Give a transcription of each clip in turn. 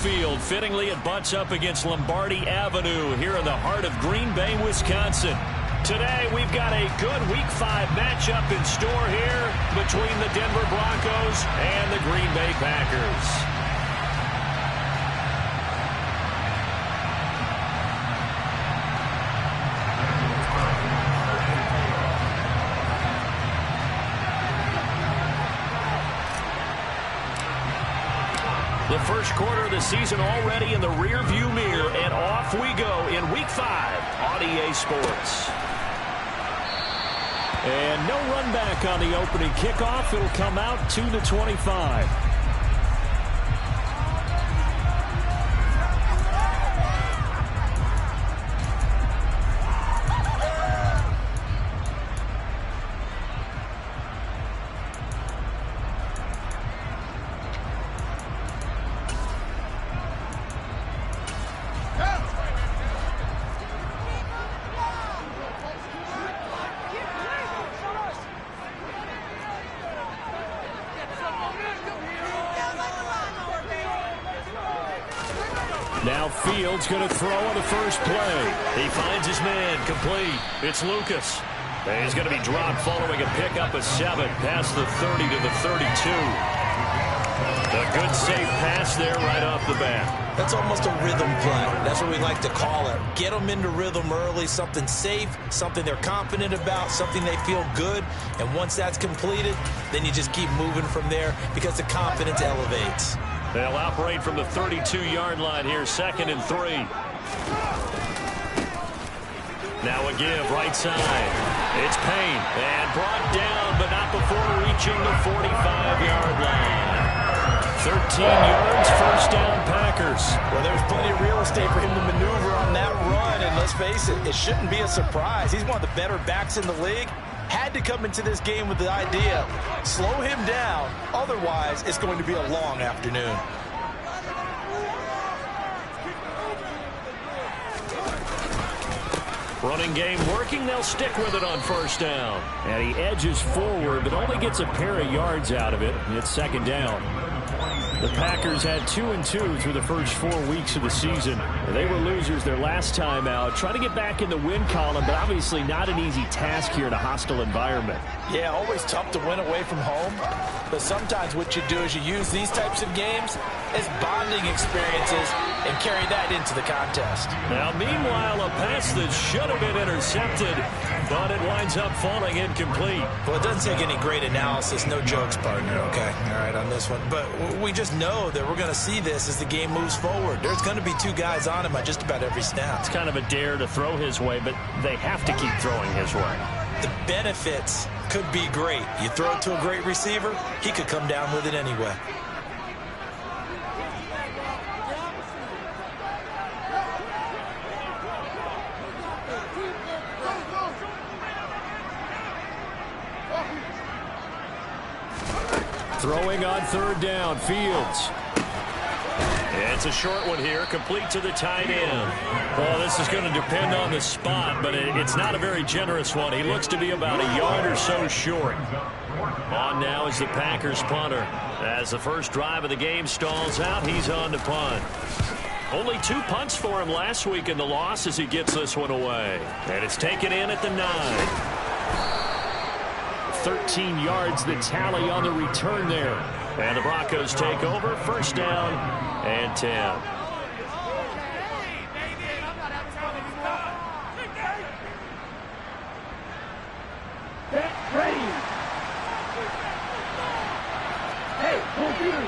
field. Fittingly, it butts up against Lombardi Avenue here in the heart of Green Bay, Wisconsin. Today, we've got a good Week 5 matchup in store here between the Denver Broncos and the Green Bay Packers. The first quarter of the season already in the rearview mirror, and off we go in Week 5 on EA Sports. And no run back on the opening kickoff. It'll come out 2-25. Now Fields going to throw on the first play. He finds his man complete. It's Lucas. And he's going to be dropped following a pickup of 7 past the 30 to the 32. A good safe pass there right off the bat. That's almost a rhythm play. That's what we like to call it. Get them into rhythm early, something safe, something they're confident about, something they feel good. And once that's completed, then you just keep moving from there because the confidence elevates. They'll operate from the 32-yard line here, 2nd and 3. Now a give, right side. It's Payne, and brought down, but not before reaching the 45-yard line. 13 yards, first down, Packers. Well, there's plenty of real estate for him to maneuver on that run, and let's face it, it shouldn't be a surprise. He's one of the better backs in the league. Had to come into this game with the idea, slow him down, otherwise it's going to be a long afternoon. Running game working, they'll stick with it on first down. And he edges forward, but only gets a pair of yards out of it. It's 2nd down. The Packers had 2-2 through the first 4 weeks of the season. They were losers their last time out. Trying to get back in the win column, but obviously not an easy task here in a hostile environment. Yeah, always tough to win away from home. But sometimes what you do is you use these types of games as bonding experiences and carry that into the contest. Now, meanwhile, a pass that should have been intercepted, but it winds up falling incomplete. Well, it doesn't take any great analysis. No jokes, partner, okay? All right, on this one. But we just know that we're going to see this as the game moves forward. There's going to be 2 guys on him on just about every snap. It's kind of a dare to throw his way, but they have to keep throwing his way. The benefits could be great. You throw it to a great receiver, he could come down with it anyway. Throwing on 3rd down, Fields. It's a short one here, complete to the tight end. Well, this is going to depend on the spot, but it's not a very generous one. He looks to be about a yard or so short. On now is the Packers punter. As the first drive of the game stalls out, he's on to punt. Only 2 punts for him last week in the loss as he gets this one away. And it's taken in at the 9. 13 yards the tally on the return there. And the Broncos take over, first down and 10. Get ready. Hey, computer.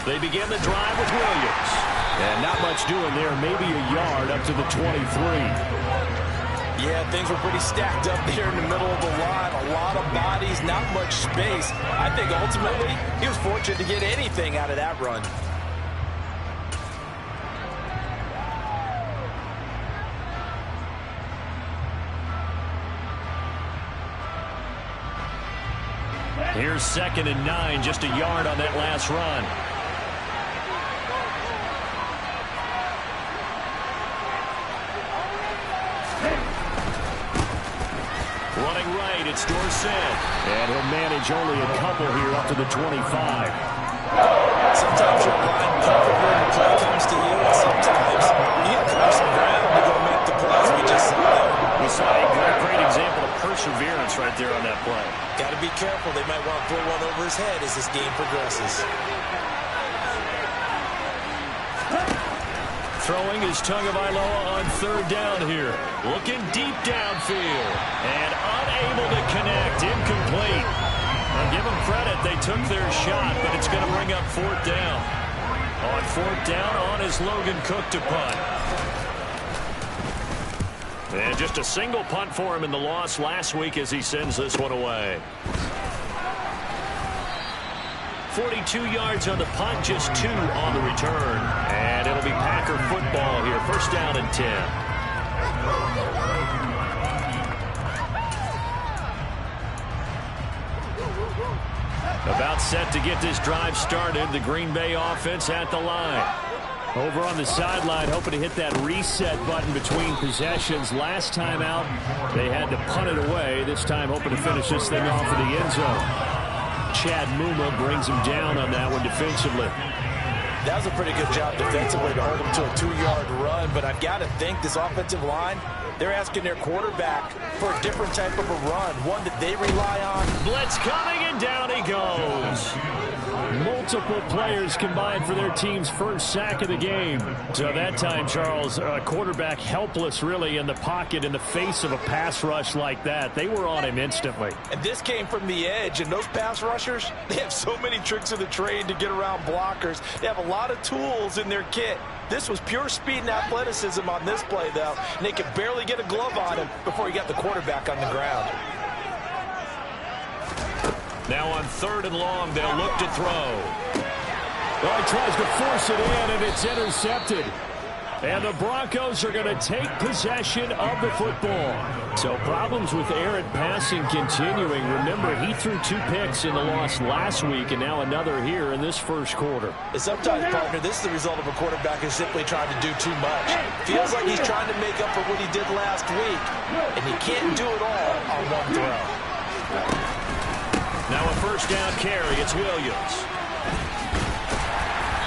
They begin the drive with Williams. And not much doing there, maybe a yard up to the 23. Yeah, things were pretty stacked up there in the middle of the line. A lot of bodies, not much space. I think ultimately he was fortunate to get anything out of that run. Here's 2nd and 9, just a yard on that last run. It's Dorsett. And he'll manage only a couple here up to the 25. Sometimes you're blind perfect when the play comes to you, and sometimes you get to cover some ground to go make the plays we just saw there. We saw a great example of perseverance right there on that play. Got to be careful. They might want to throw one over his head as this game progresses. Throwing is Tagovailoa on third down here. Looking deep downfield. And unable to connect. Incomplete. And give them credit. They took their shot, but it's going to bring up fourth down. On fourth down, on is Logan Cook to punt. And just a single punt for him in the loss last week as he sends this one away. 42 yards on the punt, just 2 on the return. And it'll be Packer football here. First down and 10. About set to get this drive started. The Green Bay offense at the line. Over on the sideline, hoping to hit that reset button between possessions. Last time out, they had to punt it away. This time, hoping to finish this thing off in the end zone. Chad Muma brings him down on that one defensively. That was a pretty good job defensively to hold him to a 2-yard run, but I've got to think this offensive line, they're asking their quarterback for a different type of a run, one that they rely on. Blitz coming, and down he goes. Multiple players combined for their team's first sack of the game. So that time, Charles, quarterback helpless really in the pocket in the face of a pass rush like that. They were on him instantly. And this came from the edge, and those pass rushers, they have so many tricks of the trade to get around blockers. They have a lot of tools in their kit. This was pure speed and athleticism on this play, though, and they could barely get a glove on him before he got the quarterback on the ground. Now on third and long, they'll look to throw. Well, he tries to force it in, and it's intercepted. And the Broncos are going to take possession of the football. So problems with errant passing continuing. Remember, he threw 2 picks in the loss last week, and now another here in this first quarter. And sometimes, partner, this is the result of a quarterback who's simply trying to do too much. Feels like he's trying to make up for what he did last week, and he can't do it all on one throw. Now a first down carry. It's Williams.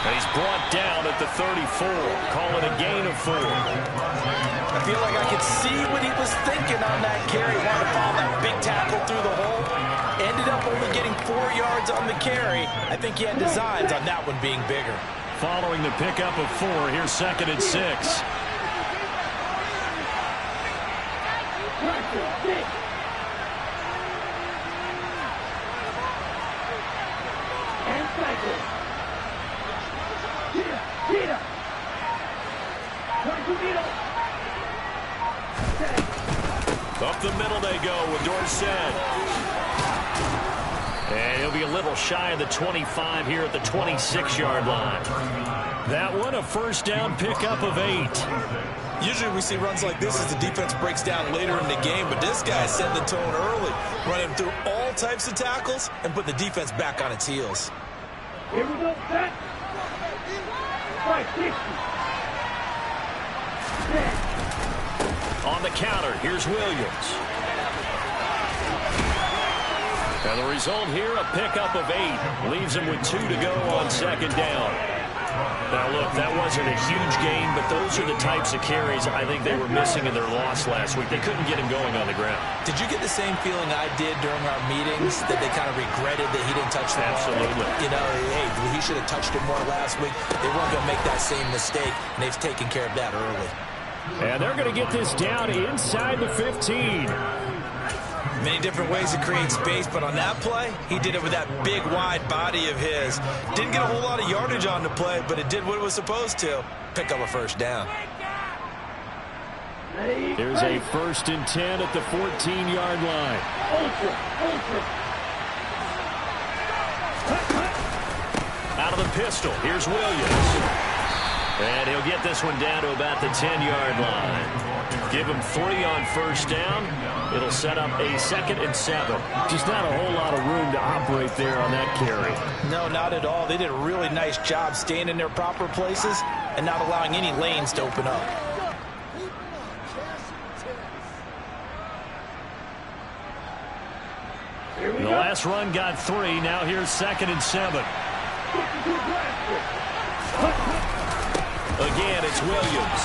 And he's brought down at the 34. Call it a gain of 4. I feel like I could see what he was thinking on that carry. Wanted to follow that big tackle through the hole. Ended up only getting 4 yards on the carry. I think he had designs on that one being bigger. Following the pickup of 4, here's second and 6. Up the middle they go with Dorsett. And he'll be a little shy of the 25 here at the 26-yard line. That one, a first down pickup of 8. Usually we see runs like this as the defense breaks down later in the game, but this guy set the tone early, running through all types of tackles and put the defense back on its heels. Here we go, set. 560. On the counter, here's Williams. And the result here, a pickup of 8. Leaves him with 2 to go on second down. Now, look, that wasn't a huge gain, but those are the types of carries I think they were missing in their loss last week. They couldn't get him going on the ground. Did you get the same feeling I did during our meetings, that they kind of regretted that he didn't touch the ball? Absolutely. You know, hey, he should have touched it more last week. They weren't going to make that same mistake, and they've taken care of that early. And they're going to get this down inside the 15. Many different ways to create space, but on that play, he did it with that big, wide body of his. Didn't get a whole lot of yardage on the play, but it did what it was supposed to. Pick up a first down. Here's a first and 10 at the 14-yard line. Out of the pistol, here's Williams. And he'll get this one down to about the 10-yard line. Give him 3 on first down. It'll set up a 2nd and 7. Just not a whole lot of room to operate there on that carry. No, not at all. They did a really nice job staying in their proper places and not allowing any lanes to open up. Last run got 3. Now here's 2nd and 7. Again, it's Williams.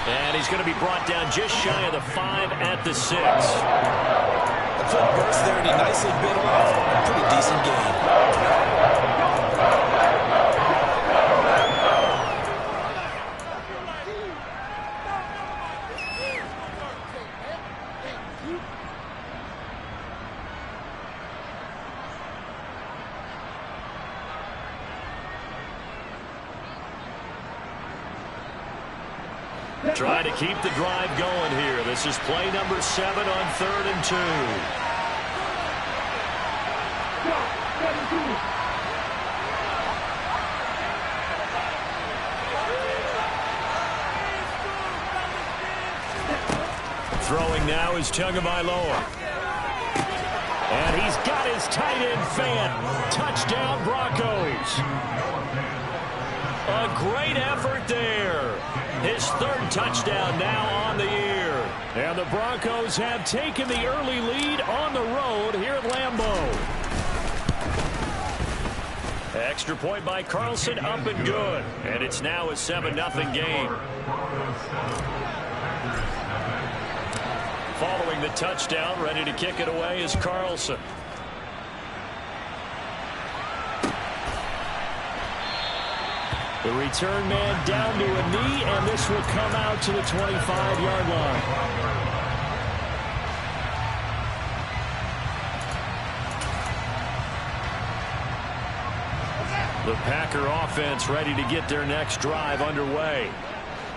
And he's going to be brought down just shy of the 5 at the 6. A foot burst there, and he nicely bit off. A pretty decent gain. Trying to keep the drive going here. This is play number 7 on 3rd and 2. Throwing now is Tagovailoa. And he's got his tight end fan. Touchdown, Broncos. A great effort there. His 3rd touchdown now on the year. And the Broncos have taken the early lead on the road here at Lambeau. Extra point by Carlson, up and good. And it's now a 7-0 game. Following the touchdown, ready to kick it away is Carlson. The return man down to a knee, and this will come out to the 25-yard line. The Packer offense ready to get their next drive underway.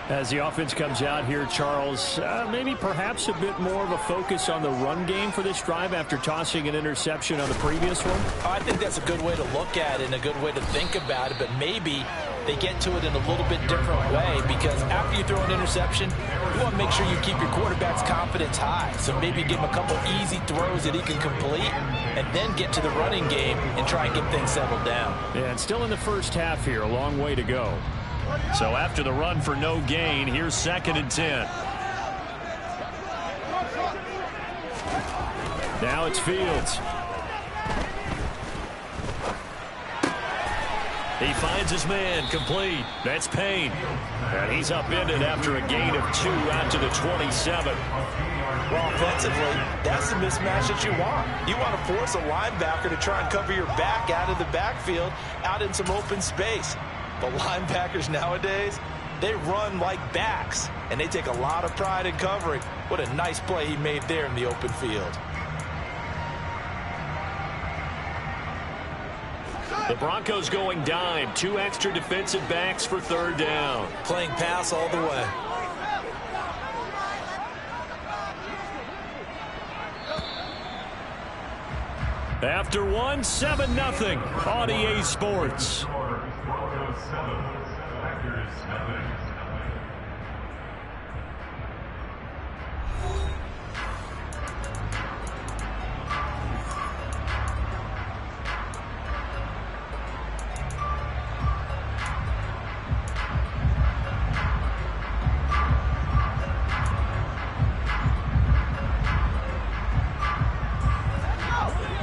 As the offense comes out here, Charles, maybe perhaps a bit more of a focus on the run game for this drive after tossing an interception on the previous one? I think that's a good way to look at it and a good way to think about it, but maybe they get to it in a little bit different way, because after you throw an interception, you want to make sure you keep your quarterback's confidence high. So maybe give him a couple easy throws that he can complete and then get to the running game and try and get things settled down. Yeah, and still in the first half here, a long way to go. So after the run for no gain, here's 2nd and 10. Now it's Fields. He finds his man, complete. That's Payne. And he's upended after a gain of 2 out to the 27. Well, offensively, that's the mismatch that you want. You want to force a linebacker to try and cover your back out of the backfield, out in some open space. But linebackers nowadays, they run like backs, and they take a lot of pride in covering. What a nice play he made there in the open field. The Broncos going dime. 2 extra defensive backs for 3rd down. Playing pass all the way. After 1, 7-0 on EA Sports.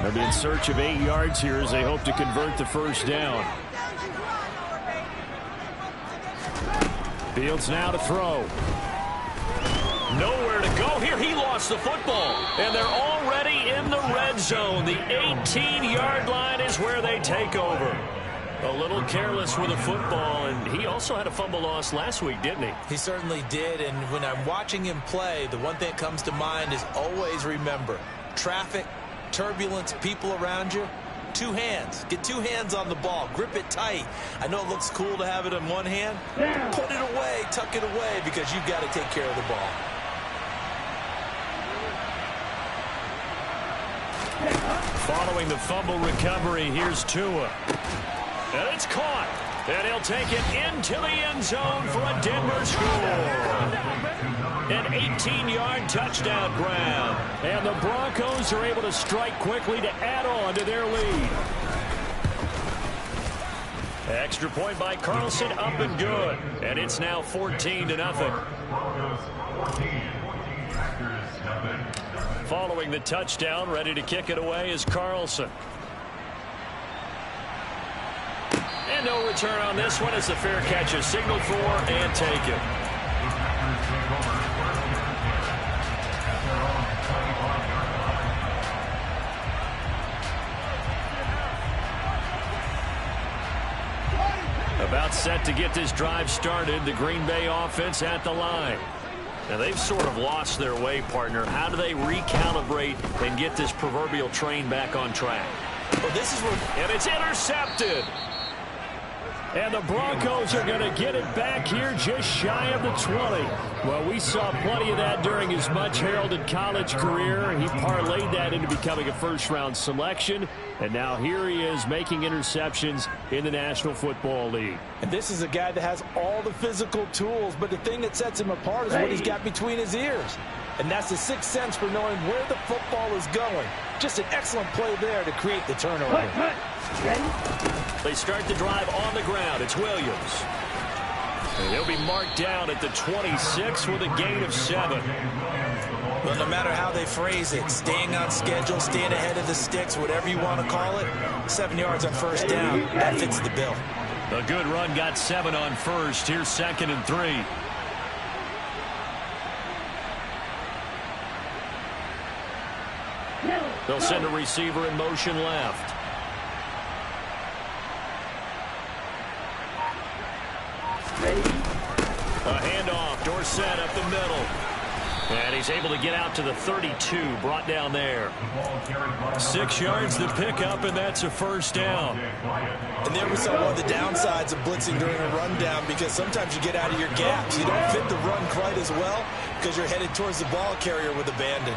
They'll be in search of 8 yards here as they hope to convert the 1st down. Fields now to throw. Nowhere to go here. He lost the football. And they're already in the red zone. The 18-yard line is where they take over. A little careless with the football, and he also had a fumble loss last week, didn't he? He certainly did, and when I'm watching him play, the one thing that comes to mind is always remember, traffic, turbulence, people around you, 2 hands. Get 2 hands on the ball. Grip it tight. I know it looks cool to have it in one hand. Put it away, tuck it away, because you've got to take care of the ball. Following the fumble recovery, here's Tua. And it's caught. And he'll take it into the end zone for a Denver score. An 18-yard touchdown grab. And the Broncos are able to strike quickly to add on to their lead. Extra point by Carlson, up and good. And it's now 14-0. Following the touchdown, ready to kick it away is Carlson. And no return on this one as the fair catch is signaled for and taken. About set to get this drive started, the Green Bay offense at the line. Now, they've sort of lost their way, partner. How do they recalibrate and get this proverbial train back on track? Well, this is where... And it's intercepted. And the Broncos are going to get it back here just shy of the 20. Well, we saw plenty of that during his much-heralded college career. He parlayed that into becoming a first-round selection. And now here he is making interceptions in the National Football League. And this is a guy that has all the physical tools, but the thing that sets him apart is what he's got between his ears. And that's the sixth sense for knowing where the football is going. Just an excellent play there to create the turnover. They start the drive on the ground. It's Williams. And he'll be marked down at the 26 with a gain of 7. Well, no matter how they phrase it, staying on schedule, staying ahead of the sticks, whatever you want to call it, 7 yards on first down, that fits the bill. A good run got 7 on first. Here's 2nd and 3. They'll send a receiver in motion left. A handoff, Dorsett up the middle. And he's able to get out to the 32, brought down there. 6 yards to pick up, and that's a first down. And there was one of the downsides of blitzing during a rundown, because sometimes you get out of your gaps. You don't fit the run quite as well because you're headed towards the ball carrier with abandon.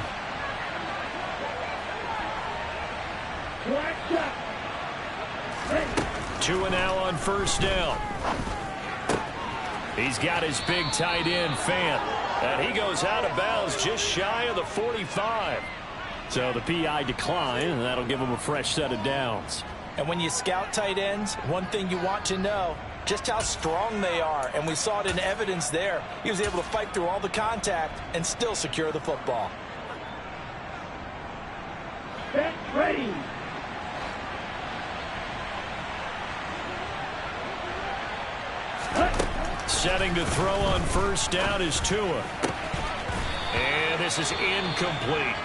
2 and now on first down. He's got his big tight end, Fant. And he goes out of bounds just shy of the 45. So the PI decline, and that'll give him a fresh set of downs. And when you scout tight ends, one thing you want to know, just how strong they are. And we saw it in evidence there. He was able to fight through all the contact and still secure the football. Set, ready. Setting to throw on first down is Tua. And this is incomplete.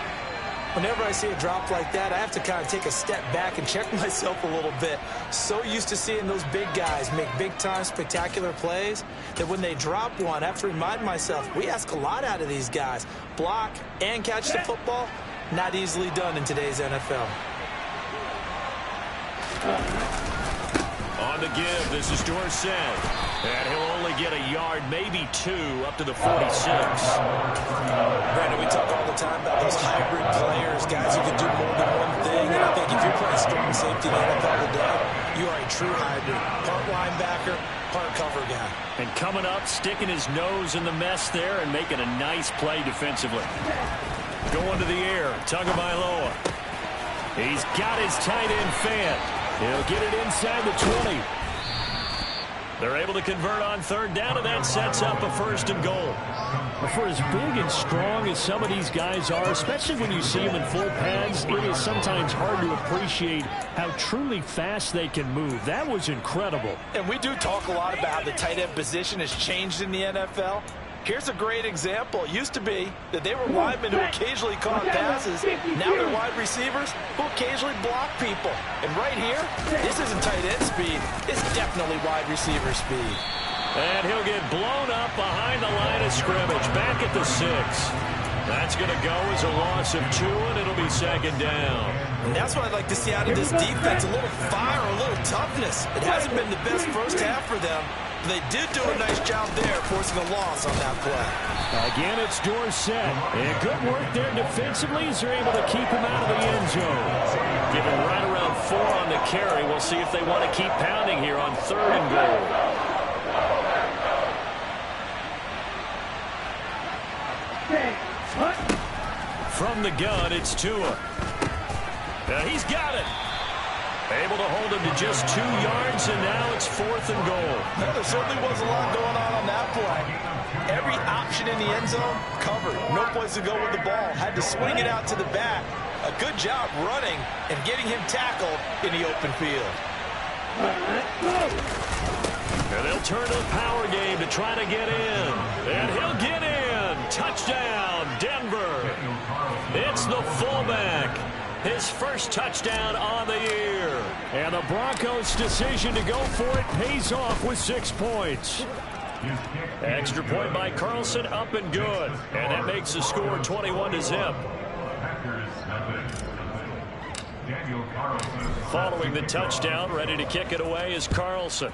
Whenever I see a drop like that, I have to kind of take a step back and check myself a little bit. So used to seeing those big guys make big-time spectacular plays that when they drop one, I have to remind myself, we ask a lot out of these guys. Block and catch the football, not easily done in today's NFL. On the give, this is Dorsett. And he'll only get a yard, maybe 2, up to the 46. Brandon, we talk all the time about those hybrid players, guys who can do more than one thing. And I think if you're playing strong safety in the NFL today, you are a true hybrid. Part linebacker, part cover guy. And coming up, sticking his nose in the mess there and making a nice play defensively. Going to the air, Tagovailoa. He's got his tight end, Fant. He'll get it inside the 20. They're able to convert on third down, and that sets up a 1st and goal. For as big and strong as some of these guys are, especially when you see them in full pads, it is sometimes hard to appreciate how truly fast they can move. That was incredible. And we do talk a lot about how the tight end position has changed in the NFL. Here's a great example. It used to be that they were linemen who occasionally caught passes. Now they're wide receivers who occasionally block people. And right here, this isn't tight end speed. It's definitely wide receiver speed. And he'll get blown up behind the line of scrimmage, back at the 6. That's going to go as a loss of 2, and it'll be 2nd down. And that's what I'd like to see out of this defense, a little fire, a little toughness. It hasn't been the best first half for them. They did do a nice job there, forcing a loss on that play. Again, it's Dorsett. And good work there defensively as they're able to keep him out of the end zone. Given right around 4 on the carry. We'll see if they want to keep pounding here on 3rd and goal. From the gun, it's Tua. He's got it. Able to hold him to just 2 yards, and now it's 4th and goal. There certainly was a lot going on that play. Every option in the end zone covered. No place to go with the ball. Had to swing it out to the back. A good job running and getting him tackled in the open field. And they'll turn to the power game to try to get in. And he'll get in. Touchdown, Denver. It's the fullback. His first touchdown on the year. And the Broncos' decision to go for it pays off with 6 points. Extra point by Carlson, up and good. And that makes the score 21-0. Following the touchdown, ready to kick it away is Carlson.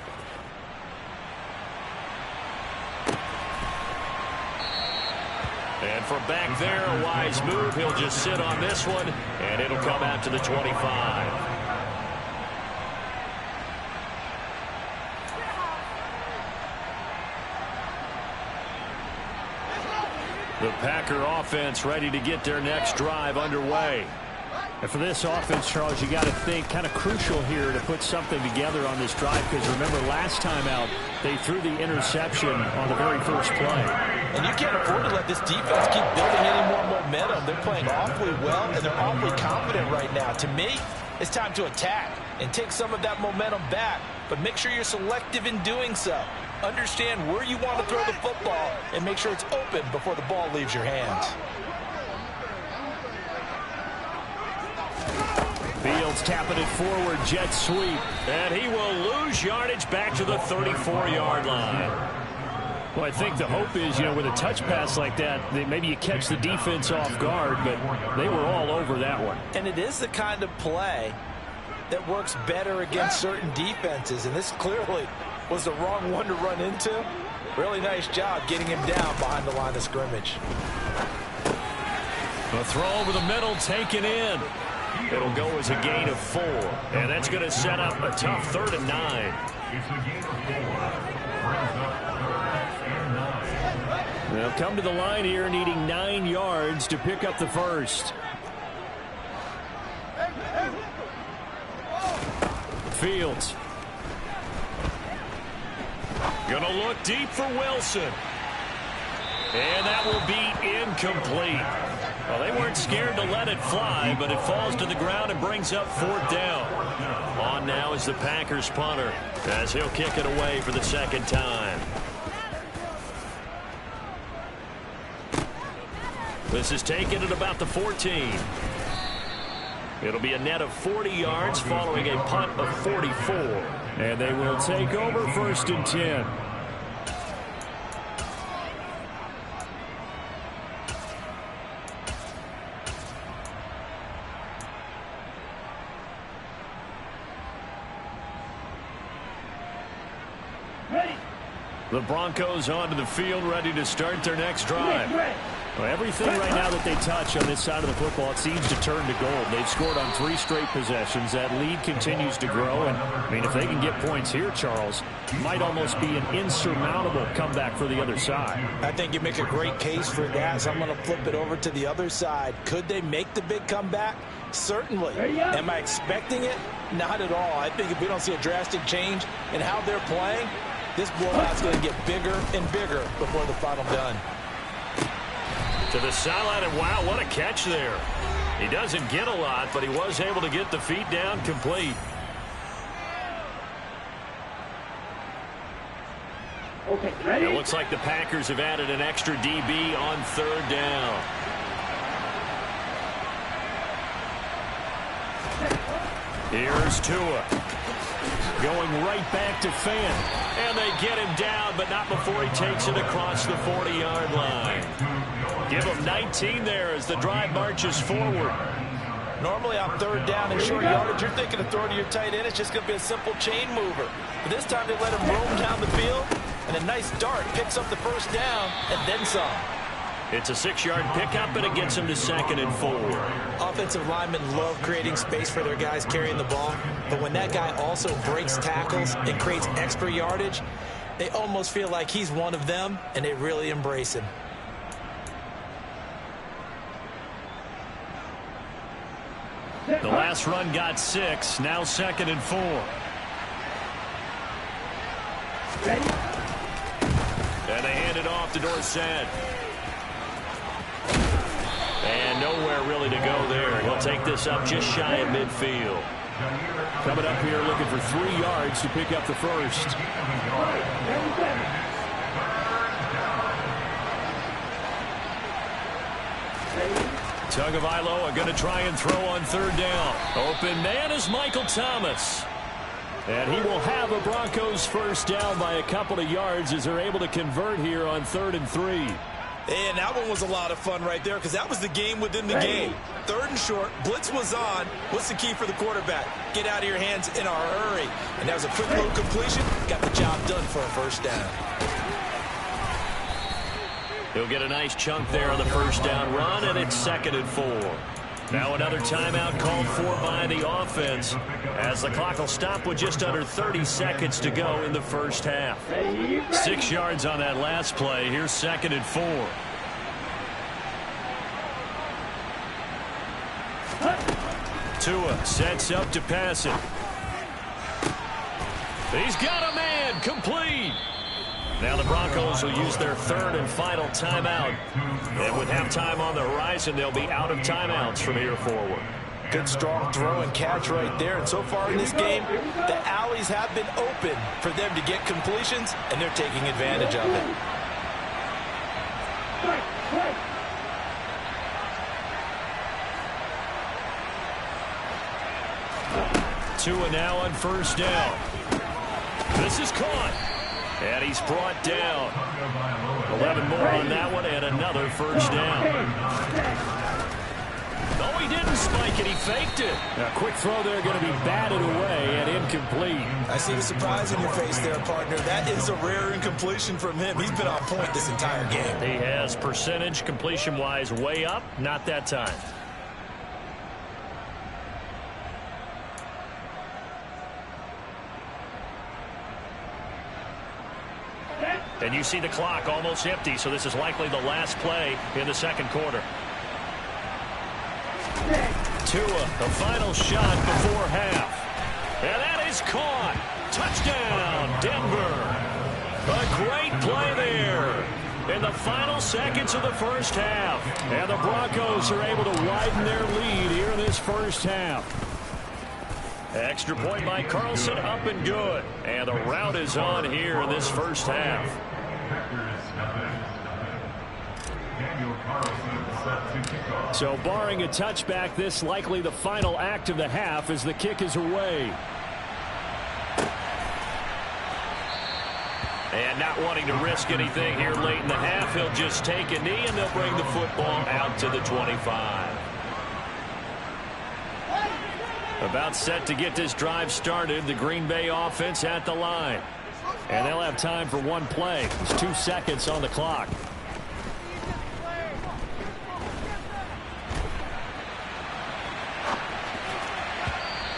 And from back there, a wise move. He'll just sit on this one, and it'll come out to the 25. The Packer offense ready to get their next drive underway. And for this offense, Charles, you got to think kind of crucial here to put something together on this drive, because remember last time out they threw the interception on the very first play. And you can't afford to let this defense keep building any more momentum. They're playing awfully well, and they're awfully confident right now. To me, it's time to attack and take some of that momentum back, but make sure you're selective in doing so. Understand where you want to throw the football and make sure it's open before the ball leaves your hands. Fields tapping it forward, jet sweep. And he will lose yardage back to the 34-yard line. Well, I think the hope is, with a touch pass like that, maybe you catch the defense off guard, but they were all over that one. And it is the kind of play that works better against certain defenses, and this clearly was the wrong one to run into. Really nice job getting him down behind the line of scrimmage. A throw over the middle, taken in. It'll go as a gain of 4, and that's going to set up a tough 3rd and 9. They'll come to the line here needing 9 yards to pick up the first. Fields. Going to look deep for Wilson. And that will be incomplete. Well, they weren't scared to let it fly, but it falls to the ground and brings up 4th down. On now is the Packers punter, as he'll kick it away for the 2nd time. This is taken at about the 14. It'll be a net of 40 yards following a punt of 44. And they will take over 1st and 10. The Broncos onto the field, ready to start their next drive. Well, everything right now that they touch on this side of the football, it seems to turn to gold. They've scored on 3 straight possessions. That lead continues to grow. And, if they can get points here, Charles, might almost be an insurmountable comeback for the other side. I think you make a great case for that, so I'm going to flip it over to the other side. Could they make the big comeback? Certainly. Am I expecting it? Not at all. I think if we don't see a drastic change in how they're playing, this blowout's going to get bigger and bigger before the final done. To the sideline, and wow, what a catch there. He doesn't get a lot, but he was able to get the feet down complete. Okay, ready? It looks like the Packers have added an extra DB on 3rd down. Here's Tua. Going right back to Fant. And they get him down, but not before he takes it across the 40-yard line. Give him 19 there as the drive marches forward. Normally on 3rd down and short yardage, you're thinking of throwing to your tight end. It's just going to be a simple chain mover. But this time they let him roam down the field, and a nice dart picks up the 1st down and then some. It's a 6-yard pickup, and it gets him to 2nd and 4. Offensive linemen love creating space for their guys carrying the ball, but when that guy also breaks tackles and creates extra yardage, they almost feel like he's one of them, and they really embrace him. The last run got 6, now 2nd and 4. Ready? And they hand it off to Dorsett. And nowhere really to go there. He'll take this up just shy of midfield. Coming up here looking for 3 yards to pick up the first. Tagovailoa are going to try and throw on 3rd down. Open man is Michael Thomas. And he will have a Broncos first down by a couple of yards as they're able to convert here on 3rd and 3. And that one was a lot of fun right there because that was the game within the game. 3rd and short, blitz was on. What's the key for the quarterback? Get out of your hands in a hurry. And that was a quick little completion. Got the job done for a first down. He'll get a nice chunk there on the first down run, and it's 2nd and 4. Now another timeout called for by the offense as the clock will stop with just under 30 seconds to go in the first half. 6 yards on that last play. Here's 2nd and 4. Tua sets up to pass it. He's got a man. Complete. Now the Broncos will use their 3rd and final timeout. And with halftime on the horizon, they'll be out of timeouts from here forward. Good strong throw and catch right there. And so far in this game, the alleys have been open for them to get completions, and they're taking advantage of it. Tua now on first down. This is caught. And he's brought down. 11 more on that one and another first down. No, he didn't spike it. He faked it. A quick throw there going to be batted away and incomplete. I see the surprise in your face there, partner. That is a rare incompletion from him. He's been on point this entire game. He has percentage completion-wise way up. Not that time. And you see the clock almost empty, so this is likely the last play in the 2nd quarter. Tua, the final shot before half. And that is caught. Touchdown, Denver. A great play there in the final seconds of the first half. And the Broncos are able to widen their lead here in this first half. Extra point by Carlson, up and good. And the rout is on here in this first half. So barring a touchback, this likely the final act of the half as the kick is away. And not wanting to risk anything here late in the half, he'll just take a knee and they'll bring the football out to the 25. About set to get this drive started, the Green Bay offense at the line. And they'll have time for one play. There's 2 seconds on the clock.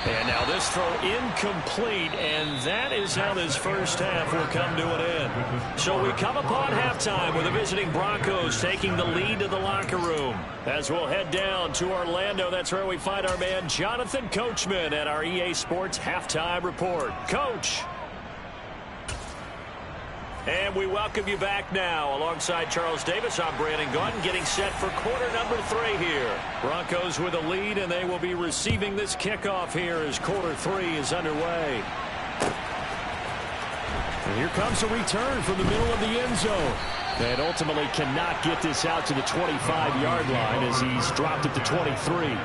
And now this throw incomplete, and that is how this first half will come to an end. So we come upon halftime with the visiting Broncos taking the lead to the locker room. As we'll head down to Orlando, that's where we find our man Jonathan Coachman at our EA Sports Halftime Report. Coach. And we welcome you back now. Alongside Charles Davis, I'm Brandon Gaudin, getting set for quarter number 3 here. Broncos with a lead, and they will be receiving this kickoff here as quarter 3 is underway. And here comes a return from the middle of the end zone. And ultimately cannot get this out to the 25-yard line as he's dropped it to 23.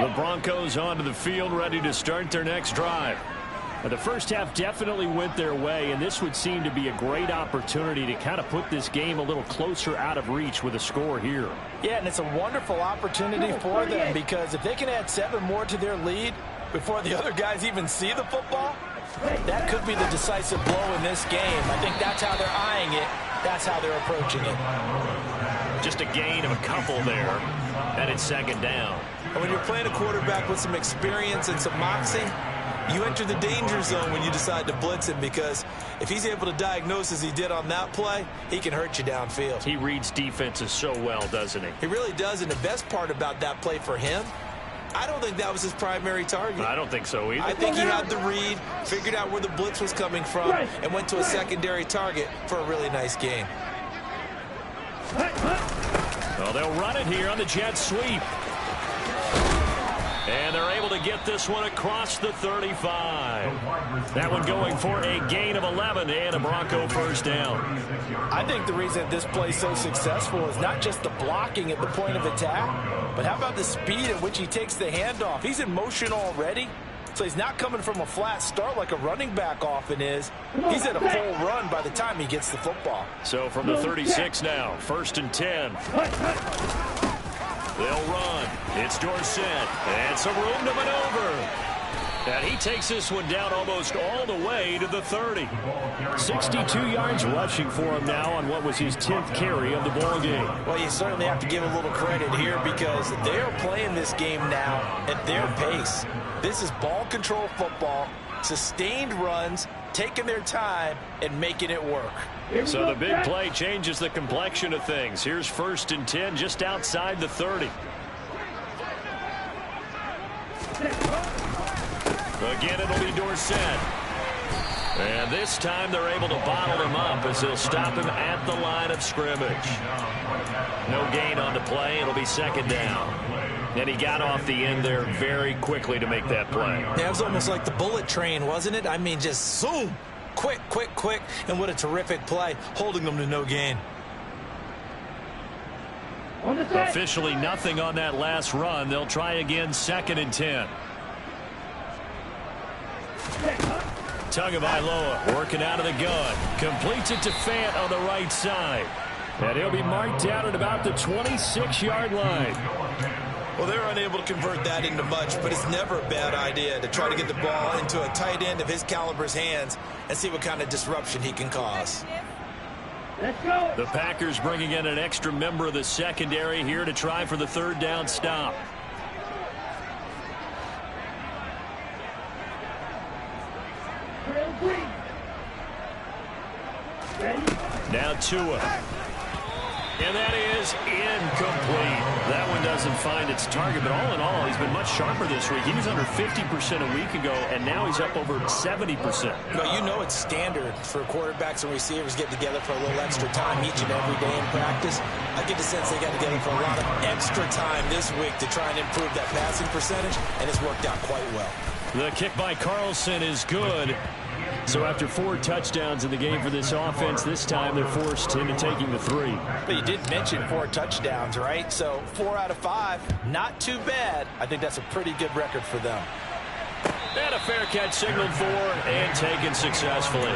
The Broncos onto the field, ready to start their next drive. The first half definitely went their way, and this would seem to be a great opportunity to kind of put this game a little closer out of reach with a score here. Yeah, and it's a wonderful opportunity for them because if they can add 7 more to their lead before the other guys even see the football, that could be the decisive blow in this game. I think that's how they're eyeing it. That's how they're approaching it. Just a gain of a couple there, and it's second down. And when you're playing a quarterback with some experience and some moxie, you enter the danger zone when you decide to blitz him, because if he's able to diagnose as he did on that play, he can hurt you downfield. He reads defenses so well, doesn't he? He really does, and the best part about that play for him I don't think that was his primary target. I don't think so either. I think he had the read, figured out where the blitz was coming from, and went to a secondary target for a really nice game. Well, they'll run it here on the jet sweep. And they're able to get this one across the 35. That one going for a gain of 11 and a Bronco first down. I think the reason this play is so successful is not just the blocking at the point of attack, but how about the speed at which he takes the handoff? He's in motion already, so he's not coming from a flat start like a running back often is. He's at a full run by the time he gets the football. So from the 36 now, 1st and 10. They'll run. It's Dorsett. And some room to maneuver. And he takes this one down almost all the way to the 30. 62 yards rushing for him now on what was his 10th carry of the ball game. Well, you certainly have to give a little credit here because they are playing this game now at their pace. This is ball control football, sustained runs, taking their time and making it work. So the big play changes the complexion of things. Here's 1st and 10 just outside the 30. Again, it'll be Dorsett. And this time they're able to bottle him up as they'll stop him at the line of scrimmage. No gain on the play. It'll be 2nd down. And he got off the end there very quickly to make that play. Yeah, it was almost like the bullet train, wasn't it? I mean, just zoom. Quick, quick, quick. And what a terrific play, holding them to no gain. Officially nothing on that last run. They'll try again, 2nd and 10. Tagovailoa working out of the gun. Completes it to Fant on the right side. And he'll be marked down at about the 26-yard line. Well, they're unable to convert that into much, but it's never a bad idea to try to get the ball into a tight end of his caliber's hands and see what kind of disruption he can cause. Let's go. The Packers bringing in an extra member of the secondary here to try for the 3rd down stop. Now Tua. And that is incomplete. That one doesn't find its target, but all in all, he's been much sharper this week. He was under 50% a week ago, and now he's up over 70%. Well, you know it's standard for quarterbacks and receivers get together for a little extra time each and every day in practice. I get the sense they got together for a lot of extra time this week to try and improve that passing percentage, and it's worked out quite well. The kick by Carlson is good. So after 4 touchdowns in the game for this offense, this time they're forced into taking the 3. But you did mention 4 touchdowns, right? So 4 out of 5, not too bad. I think that's a pretty good record for them. And a fair catch signaled for and taken successfully.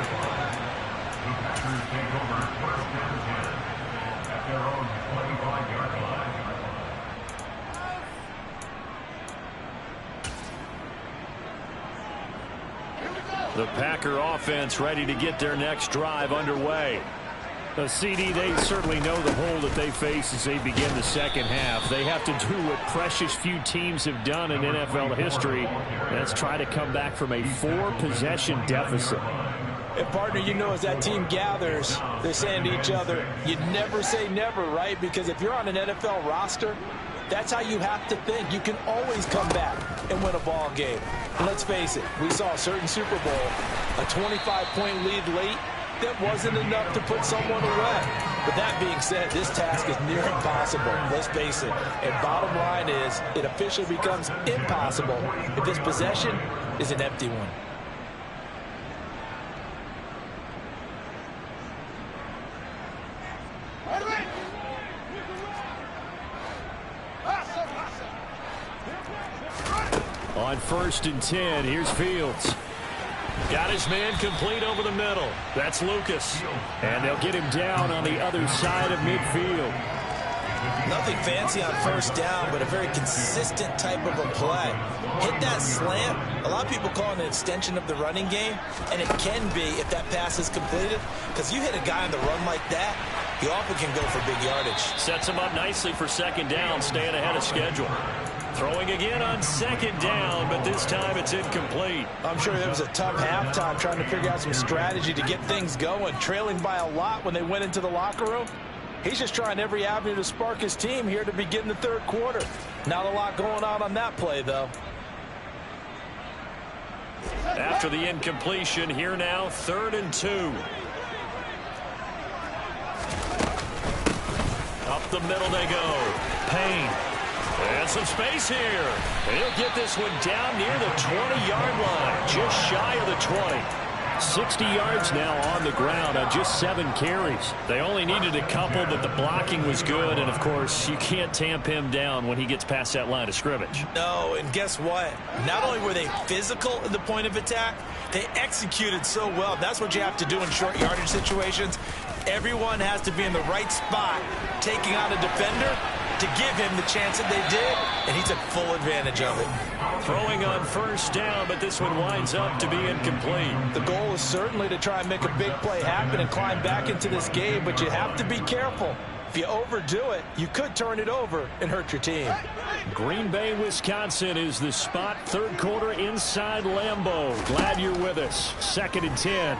The Packer offense ready to get their next drive underway. The CD, they certainly know the hole that they face as they begin the 2nd half. They have to do what precious few teams have done in NFL history. That's try to come back from a 4-possession deficit. And partner, you know, as that team gathers, they're saying to each other, you never say never, right? Because if you're on an NFL roster, that's how you have to think. You can always come back and win a ball game. And let's face it, we saw a certain Super Bowl, a 25-point lead late, that wasn't enough to put someone away. But that being said, this task is near impossible. Let's face it. And bottom line is, it officially becomes impossible if this possession is an empty one. On 1st and 10, here's Fields. Got his man complete over the middle. That's Lucas. And they'll get him down on the other side of midfield. Nothing fancy on 1st down, but a very consistent type of a play. Hit that slant. A lot of people call it an extension of the running game, and it can be if that pass is completed, because you hit a guy on the run like that, he often can go for big yardage. Sets him up nicely for 2nd down, staying ahead of schedule. Throwing again on 2nd down, but this time it's incomplete. I'm sure there was a tough halftime trying to figure out some strategy to get things going, trailing by a lot when they went into the locker room. He's just trying every avenue to spark his team here to begin the third quarter. Not a lot going on that play, though. After the incompletion, here now, 3rd and 2. Up the middle they go. Payne. And some space here. And he'll get this one down near the 20-yard line, just shy of the 20. 60 yards now on the ground on just 7 carries. They only needed a couple, but the blocking was good. And, of course, you can't tamp him down when he gets past that line of scrimmage. No, and guess what? Not only were they physical at the point of attack, they executed so well. That's what you have to do in short yardage situations. Everyone has to be in the right spot, taking on a defender to give him the chance that they did, and he took full advantage of it. Throwing on 1st down, but this one winds up to be incomplete. The goal is certainly to try and make a big play happen and climb back into this game, but you have to be careful. If you overdo it, you could turn it over and hurt your team. Green Bay, Wisconsin is the spot. 3rd quarter inside Lambeau. Glad you're with us. 2nd and 10.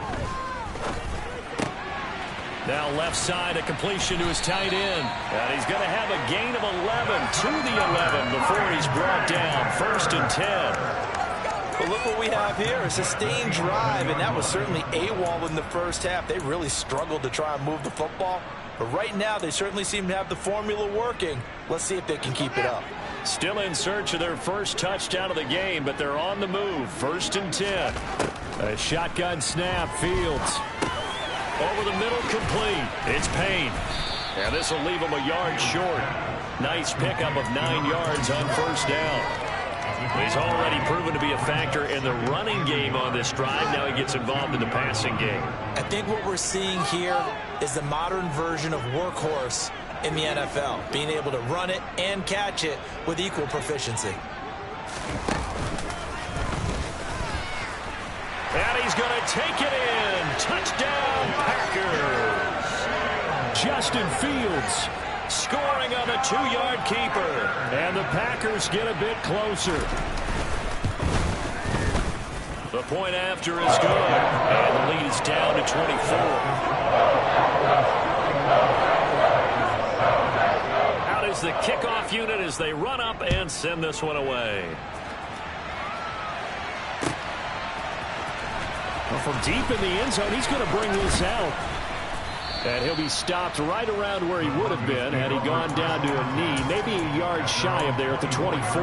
Now left side, a completion to his tight end. And he's going to have a gain of 11 to the 11 before he's brought down. 1st and 10. But look what we have here, a sustained drive, and that was certainly AWOL in the first half. They really struggled to try and move the football. But right now, they certainly seem to have the formula working. Let's see if they can keep it up. Still in search of their first touchdown of the game, but they're on the move. 1st and 10. A shotgun snap, Fields. Over the middle, complete. It's Payne. And this will leave him a yard short. Nice pickup of 9 yards on 1st down. He's already proven to be a factor in the running game on this drive. Now he gets involved in the passing game. I think what we're seeing here is the modern version of workhorse in the NFL, being able to run it and catch it with equal proficiency. And he's going to take it in. Touchdown, Packers. Justin Fields scoring on a 2-yard keeper. And the Packers get a bit closer. The point after is good. And the lead is down to 24. Out is the kickoff unit as they run up and send this one away. From deep in the end zone, he's going to bring this out. And he'll be stopped right around where he would have been had he gone down to a knee, maybe a yard shy of there at the 24.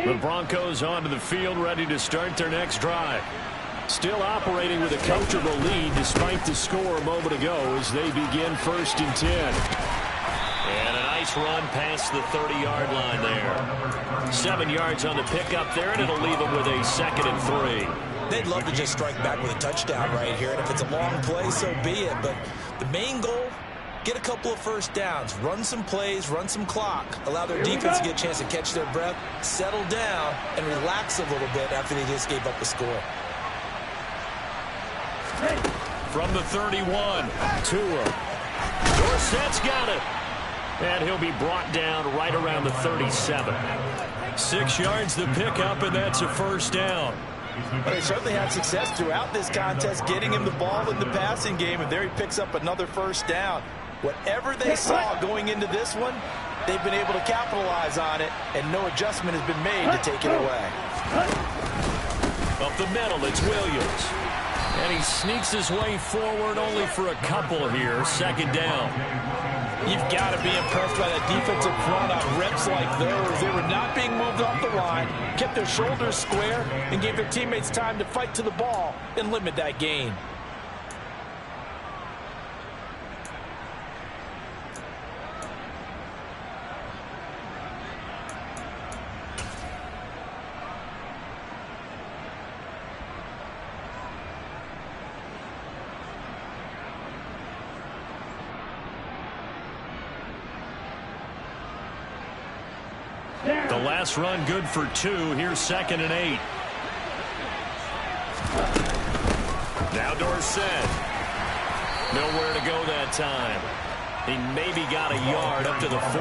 The Broncos onto the field, ready to start their next drive. Still operating with a comfortable lead despite the score a moment ago as they begin 1st and 10. And a nice run past the 30-yard line there. 7 yards on the pickup there, and it'll leave them with a 2nd and 3. They'd love to just strike back with a touchdown right here, and if it's a long play, so be it. But the main goal, get a couple of 1st downs, run some plays, run some clock, allow their defense to get a chance to catch their breath, settle down, and relax a little bit after they just gave up the score. From the 31, Tua. Dorsett's got it. And he'll be brought down right around the 37. 6 yards the pickup, and that's a 1st down. Well, they certainly had success throughout this contest getting him the ball in the passing game, and there he picks up another 1st down. Whatever they saw going into this one, they've been able to capitalize on it, and no adjustment has been made to take it away. Up the middle, it's Williams. And he sneaks his way forward only for a couple here. 2nd down. You've got to be impressed by that defensive front on reps like those. They were not being moved off the line, kept their shoulders square, and gave their teammates time to fight to the ball and limit that gain. The last run good for 2. Here's 2nd and 8. Now Dorsett. Nowhere to go that time. He maybe got a yard up to the 40.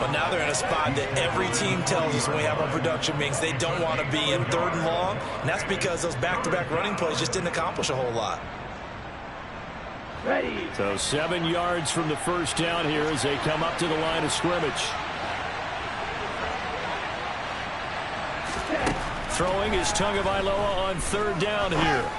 But now they're in a spot that every team tells us when we have our production meetings they don't want to be in, 3rd and long. And that's because those back-to-back running plays just didn't accomplish a whole lot. Ready. So 7 yards from the first down here as they come up to the line of scrimmage. Throwing is Tagovailoa on 3rd down here.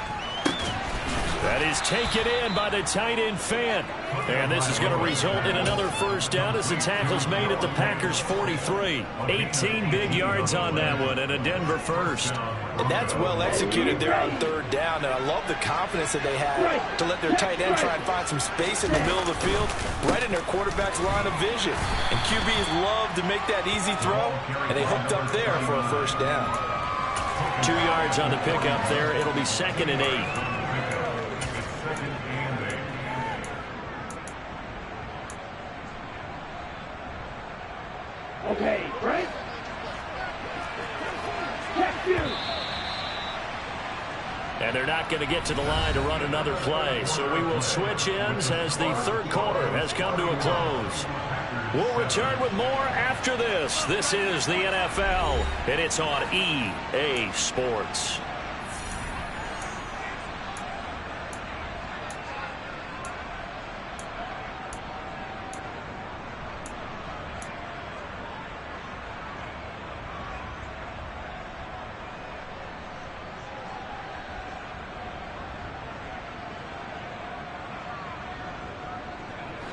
That is taken in by the tight end Fant. And this is going to result in another first down as the tackle's made at the Packers' 43. 18 big yards on that one and a Denver first. And that's well executed there on 3rd down. And I love the confidence that they had to let their tight end try and find some space in the middle of the field, right in their quarterback's line of vision. And QBs love to make that easy throw, and they hooked up there for a first down. 2 yards on the pickup there. It'll be 2nd and 8. Okay, Frank. Check you. And they're not going to get to the line to run another play. So we will switch ends as the 3rd quarter has come to a close. We'll return with more after this. This is the NFL, and it's on EA Sports.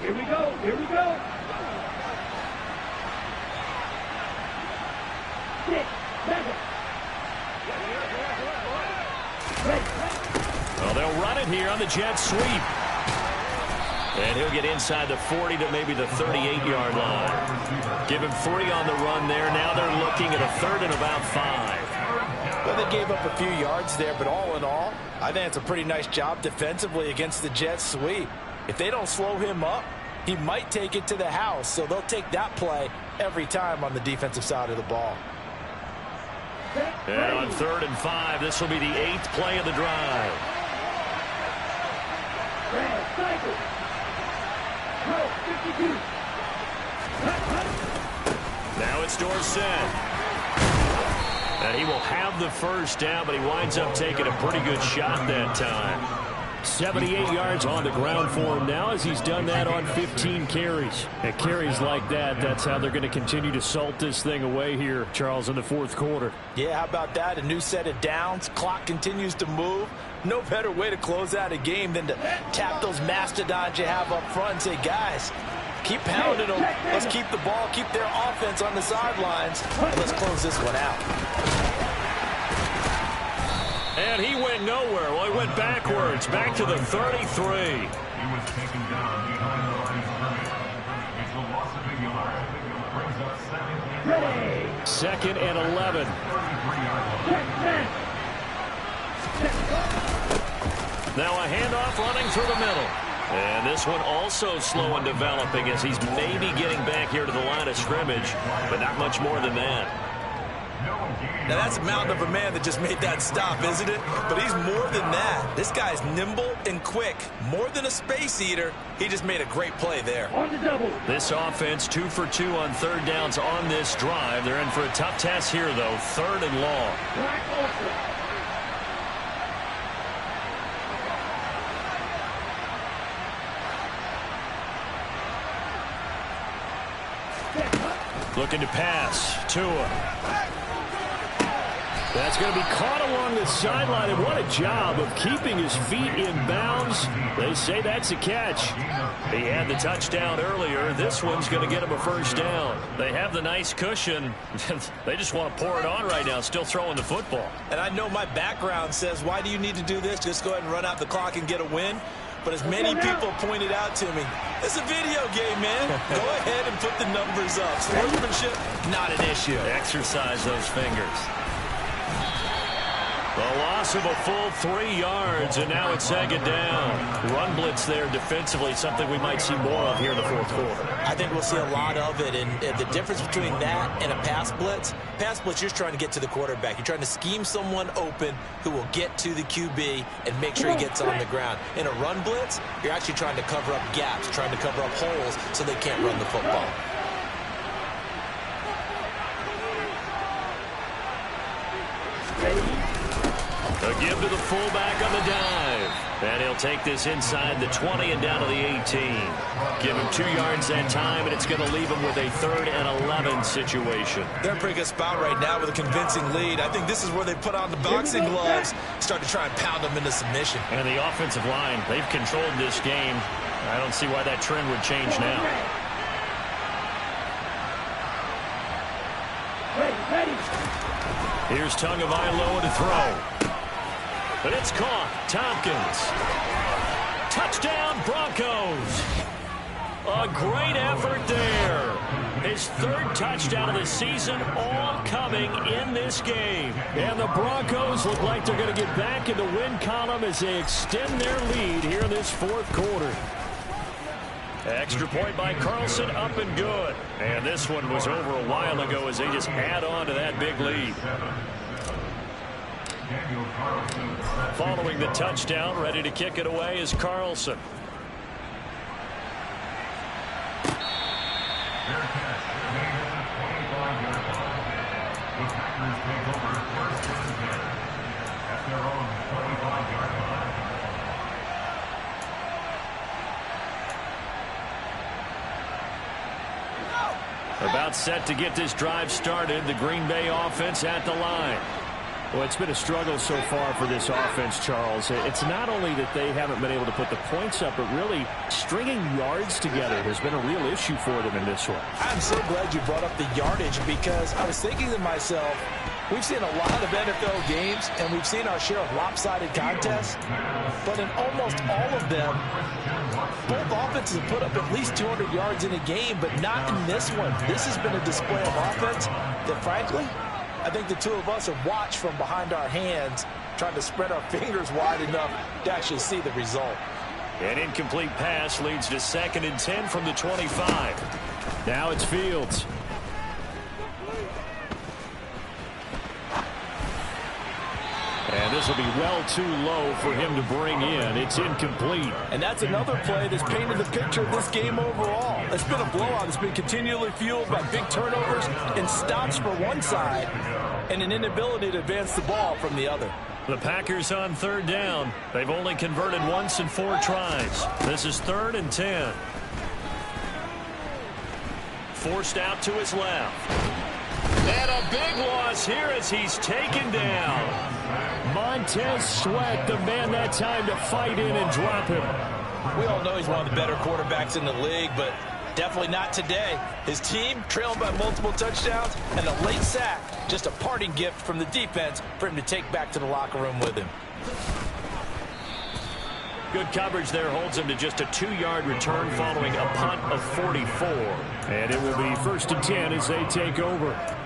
Here we go. Here we go. 6, 7. Ready. Well, they'll run it here on the jet sweep. And he'll get inside the 40 to maybe the 38-yard line. Give him 3 on the run there. Now they're looking at a 3rd and about 5. Well, they gave up a few yards there, but all in all, I think it's a pretty nice job defensively against the jet sweep. If they don't slow him up, he might take it to the house, so they'll take that play every time on the defensive side of the ball. And on 3rd and 5, this will be the 8th play of the drive. Red cycle. Go, 52. Now it's Dorsett. And he will have the first down, but he winds up taking a pretty good shot that time. 78 yards on the ground for him now as he's done that on 15 carries. And carries like that, that's how they're going to continue to salt this thing away here, Charles, in the 4th quarter. Yeah, how about that? A new set of downs. Clock continues to move. No better way to close out a game than to tap those mastodons you have up front and say, guys, keep pounding them. Let's keep the ball, keep their offense on the sidelines, and let's close this one out. And he went nowhere. Well, he went backwards, back to the 33. 2nd and 11. Now a handoff running through the middle. And this one also slow in developing as he's maybe getting back here to the line of scrimmage, but not much more than that. Now, that's a mountain of a man that just made that stop, isn't it? But he's more than that. This guy's nimble and quick. More than a space eater, he just made a great play there. On the double. This offense 2 for 2 on 3rd downs on this drive. They're in for a tough test here, though. 3rd and long. Black Ultra. Looking to pass. Tua. That's going to be caught along the sideline, and what a job of keeping his feet in bounds. They say that's a catch. He had the touchdown earlier. This one's going to get him a first down. They have the nice cushion. They just want to pour it on right now, still throwing the football. And I know my background says, why do you need to do this? Just go ahead and run out the clock and get a win. But as many people pointed out to me, it's a video game, man. Go ahead and put the numbers up. Sportsmanship, not an issue. Exercise those fingers. A loss of a full 3 yards, and now it's second down. Run blitz there defensively, something we might see more of here in the fourth quarter. I think we'll see a lot of it, and the difference between that and a pass blitz, you're just trying to get to the quarterback. You're trying to scheme someone open who will get to the QB and make sure he gets on the ground. In a run blitz, you're actually trying to cover up gaps, trying to cover up holes so they can't run the football. A give to the fullback on the dive. And he'll take this inside the 20 and down to the 18. Give him 2 yards that time, and it's going to leave him with a 3rd and 11 situation. They're in a pretty good spot right now with a convincing lead. I think this is where they put on the boxing gloves, start to try and pound them into submission. And the offensive line, they've controlled this game. I don't see why that trend would change now. Ready. Here's Tagovailoa to throw. But it's caught. Tompkins. Touchdown, Broncos. A great effort there. His 3rd touchdown of the season, all coming in this game. And the Broncos look like they're going to get back in the win column as they extend their lead here in this 4th quarter. Extra point by Carlson, up and good. And this one was over a while ago as they just add on to that big lead. Following the touchdown, ready to kick it away is Carlson. About set to get this drive started. The Green Bay offense at the line. Well, it's been a struggle so far for this offense, Charles. It's not only that they haven't been able to put the points up, but really stringing yards together has been a real issue for them in this one. I'm so glad you brought up the yardage, because I was thinking to myself, we've seen a lot of NFL games, and we've seen our share of lopsided contests, but in almost all of them, both offenses have put up at least 200 yards in a game, but not in this one. This has been a display of offense that, frankly, I think the two of us have watched from behind our hands, trying to spread our fingers wide enough to actually see the result. An incomplete pass leads to 2nd and 10 from the 25. Now it's Fields. And this will be well too low for him to bring in. It's incomplete. And that's another play that's painted the picture of this game overall. It's been a blowout. It's been continually fueled by big turnovers and stops for one side and an inability to advance the ball from the other. The Packers on 3rd down. They've only converted once in 4 tries. This is 3rd and 10. Forced out to his left. And a big loss here as he's taken down. Montez Sweat, the man that time to fight in and drop him. We all know he's one of the better quarterbacks in the league, but definitely not today. His team trailing by multiple touchdowns, and a late sack, just a parting gift from the defense for him to take back to the locker room with him. Good coverage there holds him to just a 2-yard return following a punt of 44. And it will be 1st and 10 as they take over.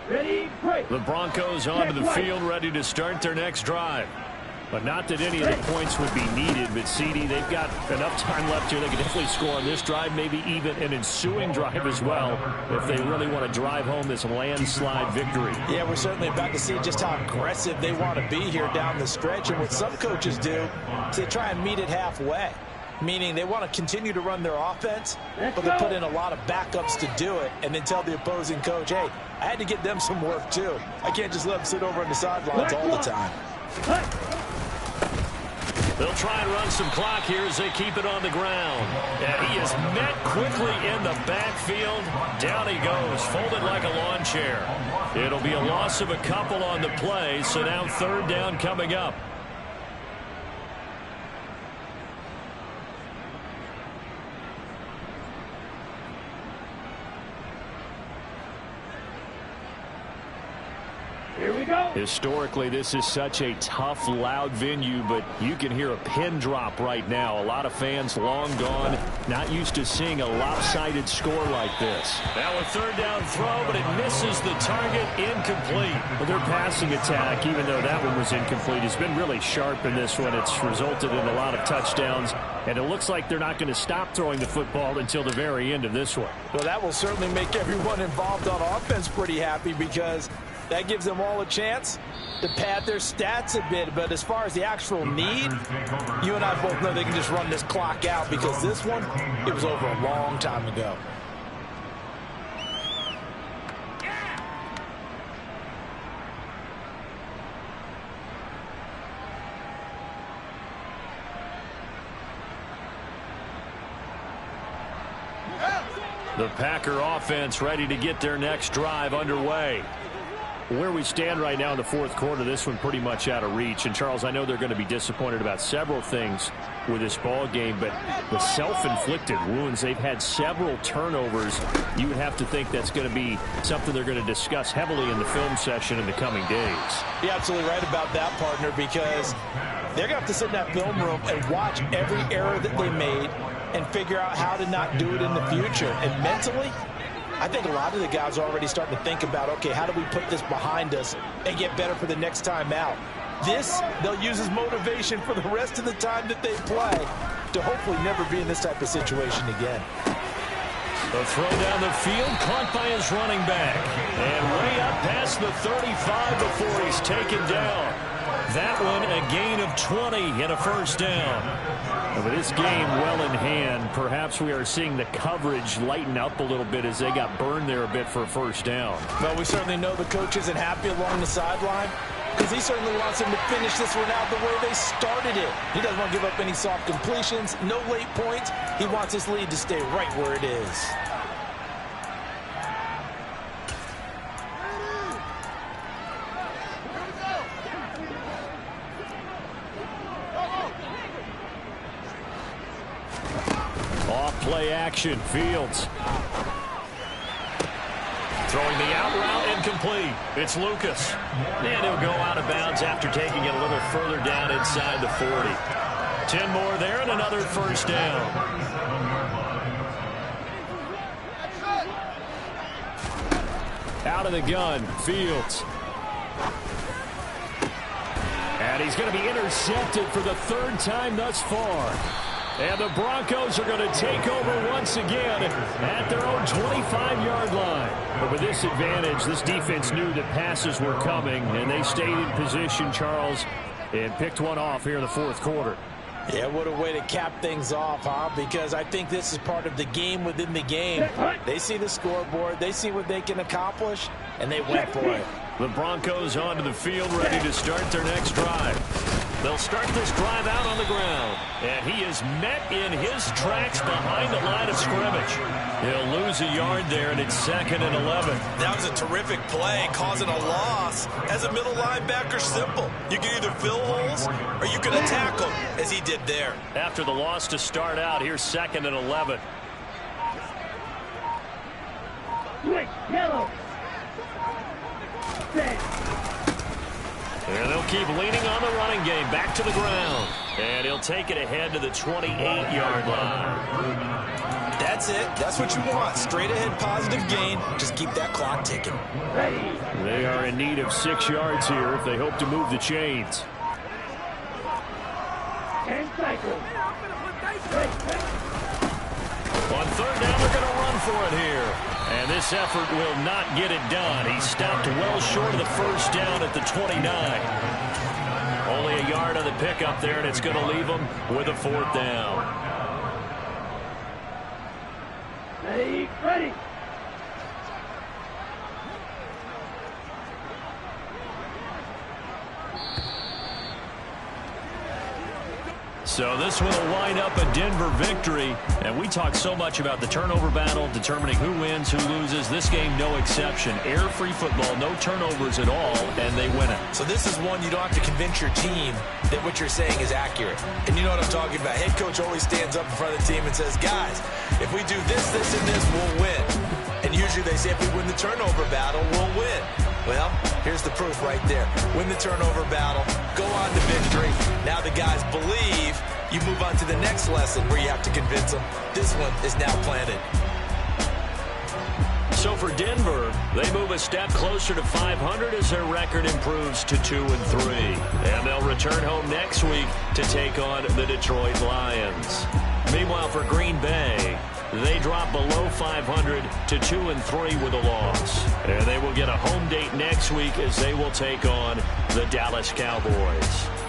Ready, break. The Broncos onto the field, ready to start their next drive. But not that any of the points would be needed, but CD, they've got enough time left here. They can definitely score on this drive, maybe even an ensuing drive as well, if they really want to drive home this landslide victory. Yeah, we're certainly about to see just how aggressive they want to be here down the stretch. And what some coaches do is they try and meet it halfway, meaning they want to continue to run their offense, but they put in a lot of backups to do it, and then tell the opposing coach, hey, I had to get them some work too. I can't just let them sit over on the sidelines all the time. They'll try and run some clock here as they keep it on the ground. And he is met quickly in the backfield. Down he goes, folded like a lawn chair. It'll be a loss of a couple on the play, so now 3rd down coming up. Here we go. Historically, this is such a tough, loud venue, but you can hear a pin drop right now. A lot of fans long gone, not used to seeing a lopsided score like this. Now a third down throw, but it misses the target, incomplete. Well, their passing attack, even though that one was incomplete, has been really sharp in this one. It's resulted in a lot of touchdowns, and it looks like they're not going to stop throwing the football until the very end of this one. Well, that will certainly make everyone involved on offense pretty happy, because that gives them all a chance to pad their stats a bit. But as far as the actual need, you and I both know they can just run this clock out, because this one, it was over a long time ago. The Packer offense ready to get their next drive underway. Where we stand right now in the fourth quarter, this one pretty much out of reach. And, Charles, I know they're going to be disappointed about several things with this ball game, but the self-inflicted wounds, they've had several turnovers. You would have to think that's going to be something they're going to discuss heavily in the film session in the coming days. You're absolutely right about that, partner, because they're going to have to sit in that film room and watch every error that they made and figure out how to not do it in the future. And mentally, I think a lot of the guys are already starting to think about, okay, how do we put this behind us and get better for the next time out? This, they'll use as motivation for the rest of the time that they play to hopefully never be in this type of situation again. The throw down the field, caught by his running back. And way up past the 35 before he's taken down. That one, a gain of 20 and a first down. And with this game well in hand, perhaps we are seeing the coverage lighten up a little bit as they got burned there a bit for a first down. Well, we certainly know the coach isn't happy along the sideline, because he certainly wants them to finish this one out the way they started it. He doesn't want to give up any soft completions, no late points. He wants his lead to stay right where it is. Play action, Fields. Throwing the out route, incomplete. It's Lucas. And he'll go out of bounds after taking it a little further down inside the 40. 10 more there and another first down. Out of the gun, Fields. And he's going to be intercepted for the third time thus far. And the Broncos are going to take over once again at their own 25-yard line. But with this advantage, this defense knew that passes were coming, and they stayed in position, Charles, and picked one off here in the fourth quarter. Yeah, what a way to cap things off, huh? Because I think this is part of the game within the game. They see the scoreboard, they see what they can accomplish, and they went for it. The Broncos onto the field, ready to start their next drive. They'll start this drive out on the ground. And he is met in his tracks behind the line of scrimmage. He'll lose a yard there, and it's 2nd and 11. That was a terrific play, causing a loss. As a middle linebacker, simple. You can either fill holes or you can attack them, as he did there. After the loss to start out, here's 2nd and 11. Switch, yellow. Set. And they'll keep leaning on the running game. Back to the ground. And he'll take it ahead to the 28-yard line. That's it. That's what you want. Straight ahead positive gain. Just keep that clock ticking. Ready. They are in need of 6 yards here if they hope to move the chains. 10 cycles. On third down, they're going to run for it here. And this effort will not get it done. He stopped well short of the first down at the 29. Only a yard on the pickup there, and it's going to leave him with a fourth down. Ready, ready. So this one will wind up a Denver victory. And we talk so much about the turnover battle, determining who wins, who loses. This game, no exception. Air-free football, no turnovers at all, and they win it. So this is one you don't have to convince your team that what you're saying is accurate. And you know what I'm talking about. Head coach always stands up in front of the team and says, guys, if we do this, this, and this, we'll win. And usually they say if we win the turnover battle, we'll win. Well, Here's the proof right there. Win the turnover battle, go on to victory. Now the guys believe. You move on to the next lesson where you have to convince them. This one is now planted. So for Denver, they move a step closer to 500 as their record improves to 2-3. And they'll return home next week to take on the Detroit Lions. Meanwhile, for Green Bay, they drop below 500 to 2-3 with a loss. And they will get a home date next week as they will take on the Dallas Cowboys.